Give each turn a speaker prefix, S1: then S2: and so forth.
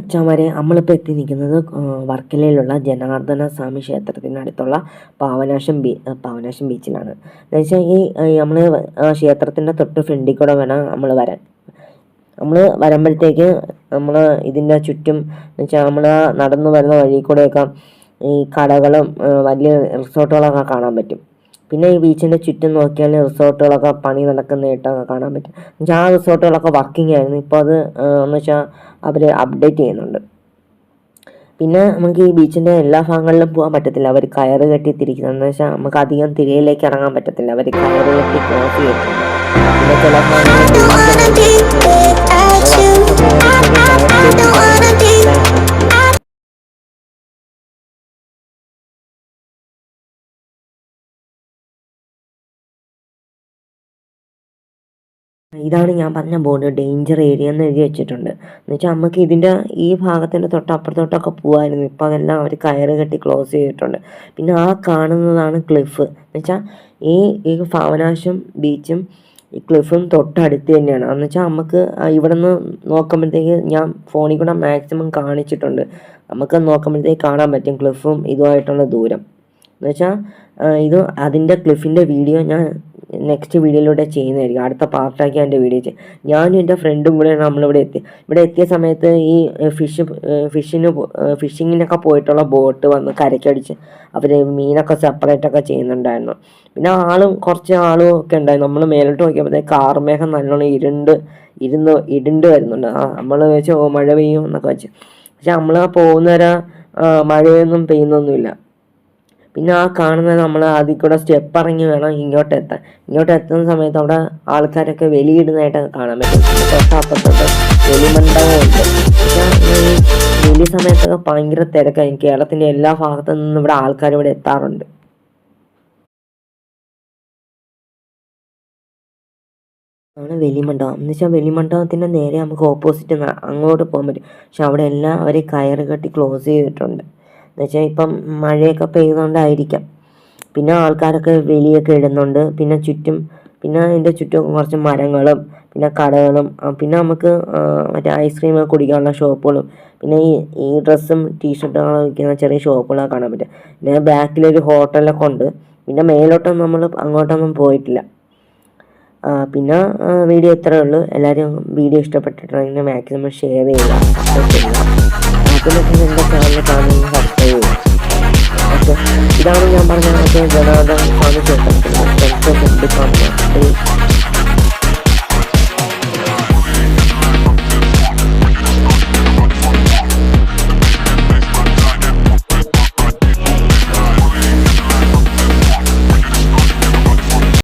S1: മച്ചാമാരെ, നമ്മളിപ്പോൾ എത്തി നിൽക്കുന്നത് വർക്കലയിലുള്ള ജനാർദ്ദന സ്വാമി ക്ഷേത്രത്തിനടുത്തുള്ള പാവനാശം ബീച്ചിലാണ്. എന്ന് വെച്ചാൽ ഈ നമ്മൾ ക്ഷേത്രത്തിൻ്റെ തൊട്ട് ഫ്രണ്ടിൽ കൂടെ വേണം നമ്മൾ വരാൻ. നമ്മൾ വരുമ്പോഴത്തേക്ക് നമ്മൾ ഇതിൻ്റെ ചുറ്റും എന്ന് വെച്ചാൽ നമ്മൾ നടന്നു വരുന്ന വഴി കൂടെയൊക്കെ ഈ കടകളും വലിയ റിസോർട്ടുകളൊക്കെ കാണാൻ പറ്റും. പിന്നെ ഈ ബീച്ചിൻ്റെ ചുറ്റും നോക്കിയാൽ റിസോർട്ടുകളൊക്കെ പണി നടക്കുന്നതായിട്ടൊക്കെ കാണാൻ പറ്റും. എന്നുവെച്ചാൽ ആ റിസോർട്ടുകളൊക്കെ വർക്കിംഗ് ആയിരുന്നു. ഇപ്പോൾ അത് എന്ന് വെച്ചാൽ അവർ അപ്ഡേറ്റ് ചെയ്യുന്നുണ്ട്. പിന്നെ നമുക്ക് ഈ ബീച്ചിൻ്റെ എല്ലാ ഭാഗങ്ങളിലും പോകാൻ പറ്റത്തില്ല. അവർ കയറ് കെട്ടി തിരിക്കുന്നത്. എന്ന് വെച്ചാൽ നമുക്ക് അധികം തിരയിലേക്ക് ഇറങ്ങാൻ പറ്റത്തില്ല. അവർ കയറ് കെട്ടി ക്ലോസ് ചെയ്തിട്ടുണ്ട്. പിന്നെ ചില ഇതാണ് ഞാൻ പറഞ്ഞ ബോർഡ്, ഡേഞ്ചർ ഏരിയ എന്ന് എഴുതി വെച്ചിട്ടുണ്ട്. എന്ന് വെച്ചാൽ നമുക്ക് ഇതിൻ്റെ ഈ ഭാഗത്തിൻ്റെ തൊട്ടപ്പുറത്തോട്ടൊക്കെ പോകുമായിരുന്നു. ഇപ്പോൾ അതെല്ലാം അവർ കയറ് കെട്ടി ക്ലോസ് ചെയ്തിട്ടുണ്ട്. പിന്നെ ആ കാണുന്നതാണ് ക്ലിഫ്. എന്ന് വെച്ചാൽ ഈ പാവനാശം ബീച്ചും ഈ ക്ലിഫും തൊട്ടടുത്ത് തന്നെയാണ്. എന്ന് വെച്ചാൽ നമുക്ക് ഇവിടെ നിന്ന് നോക്കുമ്പോഴത്തേക്ക് ഞാൻ ഫോണിൽ കൂടെ മാക്സിമം കാണിച്ചിട്ടുണ്ട്. നമുക്ക് നോക്കുമ്പോഴത്തേക്ക് കാണാൻ പറ്റും ക്ലിഫും ഇതുമായിട്ടുള്ള ദൂരം. എന്ന് വെച്ചാൽ അതിൻ്റെ ക്ലിഫിൻ്റെ വീഡിയോ ഞാൻ നെക്സ്റ്റ് വീഡിയോയിലൂടെ ചെയ്യുന്നതായിരിക്കും. അടുത്ത പാർട്ടാക്കി എൻ്റെ വീഡിയോ ചെയ്യും. ഞാനും എൻ്റെ ഫ്രണ്ടും കൂടെ നമ്മളിവിടെ എത്തിയ സമയത്ത് ഈ ഫിഷിങ്ങിനൊക്കെ പോയിട്ടുള്ള ബോട്ട് വന്ന് കരയ്ക്കടിച്ച് അവർ മീനൊക്കെ സെപ്പറേറ്റൊക്കെ ചെയ്യുന്നുണ്ടായിരുന്നു. പിന്നെ കുറച്ച് ആളും ഒക്കെ ഉണ്ടായിരുന്നു. നമ്മൾ മേലോട്ട് നോക്കിയപ്പോഴത്തേക്ക് കാർമേഘം നല്ലോണം ഇരുണ്ട് വരുന്നുണ്ട്. നമ്മൾ വെച്ച് മഴ പെയ്യും എന്നൊക്കെ വെച്ച്. പക്ഷെ നമ്മൾ പോകുന്നവരെ മഴയൊന്നും പെയ്യുന്നൊന്നുമില്ല. പിന്നെ ആ കാണുന്നത് നമ്മൾ അതിൽ കൂടെ സ്റ്റെപ്പ് ഇറങ്ങി വേണം ഇങ്ങോട്ട് എത്തുന്ന സമയത്ത് അവിടെ ആൾക്കാരൊക്കെ വെളിയിടുന്നതായിട്ടൊക്കെ കാണാൻ പറ്റും. തൊട്ടപ്പുറത്തോട്ട് വെലിമണ്ഡപമുണ്ട്. ഈ വെലി സമയത്തൊക്കെ ഭയങ്കര തിരക്കായി. കേരളത്തിൻ്റെ എല്ലാ ഭാഗത്തു നിന്നും ഇവിടെ ആൾക്കാർ ഇവിടെ എത്താറുണ്ട്. ആണ് വെലിമണ്ഡപം. എന്ന് വെച്ചാൽ വെലിമണ്ഡപത്തിൻ്റെ നേരെ നമുക്ക് ഓപ്പോസിറ്റ് അങ്ങോട്ട് പോകാൻ പറ്റും. പക്ഷെ അവിടെ എല്ലാം അവർ കയറ് കെട്ടി ക്ലോസ് ചെയ്തിട്ടുണ്ട്. എന്നുവെച്ചാൽ ഇപ്പം മഴയൊക്കെ പെയ്യുന്നതുകൊണ്ടായിരിക്കാം. പിന്നെ ആൾക്കാരൊക്കെ വെളിയൊക്കെ ഇടുന്നുണ്ട്. പിന്നെ അതിൻ്റെ ചുറ്റും കുറച്ച് മരങ്ങളും പിന്നെ കടകളും പിന്നെ നമുക്ക് മറ്റേ ഐസ്ക്രീമൊക്കെ കുടിക്കാനുള്ള ഷോപ്പുകളും പിന്നെ ഈ ഡ്രസ്സും ടീഷർട്ടുകളും വിൽക്കുന്ന ചെറിയ ഷോപ്പുകളൊക്കെ കാണാൻ പറ്റും. പിന്നെ ബാക്കിലൊരു ഹോട്ടലൊക്കെ ഉണ്ട്. പിന്നെ മേലോട്ടൊന്നും നമ്മൾ അങ്ങോട്ടൊന്നും പോയിട്ടില്ല. പിന്നെ വീഡിയോ ഇത്രയേ ഉള്ളൂ. എല്ലാവരും വീഡിയോ ഇഷ്ടപ്പെട്ടിട്ടുണ്ടെങ്കിൽ മാക്സിമം ഷെയർ ചെയ്യുക, സപ്പോർട്ട് ചെയ്യുക. അതിനൊക്കെ എൻ്റെ ചാനൽ കാണുന്നത് സബ്സ്ക്രൈബ് ചെയ്യുക. ഓക്കെ, ഇതാണ് ഞാൻ പറഞ്ഞ ജനാർദ്ദന സ്വാമി ക്ഷേത്രത്തിൽ